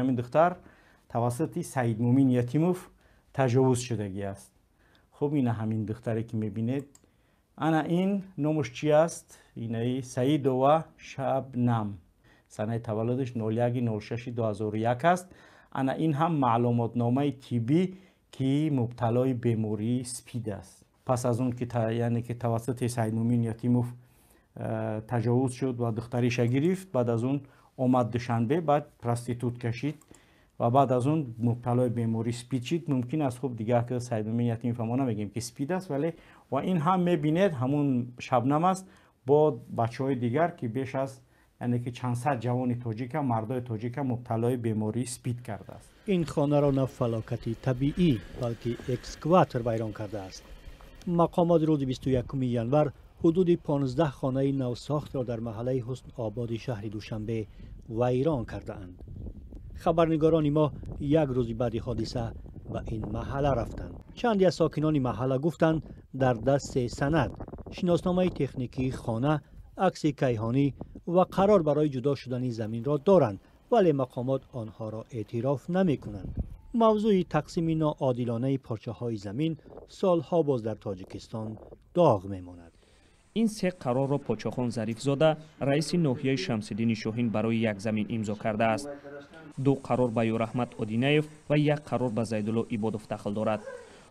همین دختر توسط سعید مومین یتیموف تجاوز شدگی است. خب این همین دختری که میبینید، انا این نامش چی است؟ اینه سعید و شبنم، سنه تولدش 01/06/2001 است. انا این هم معلومات نامه طبی که مبتلای بیماری سپید است. پس از اون که یعنی که توسط سعید مومین یتیموف تجاوز شد و دختریش گرفت، بعد از اون اومد دوشنبه، بعد پراستیتوت کشید و بعد از اون مبتلای بیماری سپید شد. ممکن است خب دیگه که سعید مومین یتیموف ما نمیگیم که سپید است، ولی و این هم میبینید همون شبنم است با بچهای دیگر که بیش از یعنی که چند صد جوان تاجیک، مردای تاجیک مبتلای بیماری سپید کرده است. این خانه را نه فلاکتی طبیعی بلکه اکسکواتور ویران کرده است. مقامات روز 21 ینور حدود 15 خانه نوساخت را در محله حسن آباد شهر دوشنبه ویران کرده اند. خبرنگاران ما یک روز بعد حادثه به این محله رفتند. چندی از ساکنان محله گفتند در دست سند، شناسنامه تکنیکی خانه، عکس کیهانی و قرار برای جدا شدن زمین را دارند، ولی مقامات آنها را اعتراف نمی کنند. موضوع تقسیم ناعادلانه پارچه های زمین سالها باز در تاجیکستان داغ می ماند. این سه قرار را پاچاخان ظریفزاده رئیس ناحیه شمس‌الدین شاهین برای یک زمین امضا کرده است. 2 قرار به یوراحمد آدینیف و 1 قرار به زیدالله عبادов داخل دارد.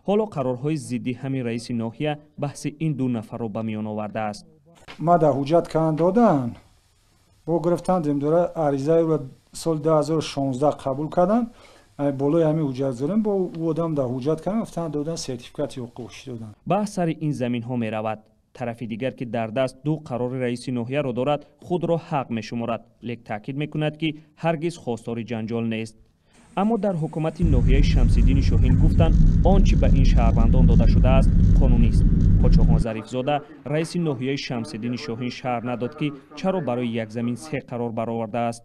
حالا قرارهای ضدی همین رئیس ناحیه بحث این 2 نفر را به میان آورده است. ما در حجت کردن دادن با گرفتن داره عریضه را سال 2016 قبول کردن، بالای همین حجت دارن با او آدم در حجت کردن گفتن دادن سرتیفیکات حقوقی دادن. بحث سر این زمین ها می رود. طرف دیگر که در دست 2 قرار رئیس ناحیه را دارد خود را حق می شمارد، لیک تاکید می کند که هرگز خواستار جنجال نیست. اما در حکومت ناحیه شمس‌الدین شاهین گفتند آنچه به این شهروندان داده شده است قانونی است. پاچاخان ظریفزاده رئیس ناحیه شمس‌الدین شاهین شرح نداد که چرا برای یک زمین 3 قرار برآورده است.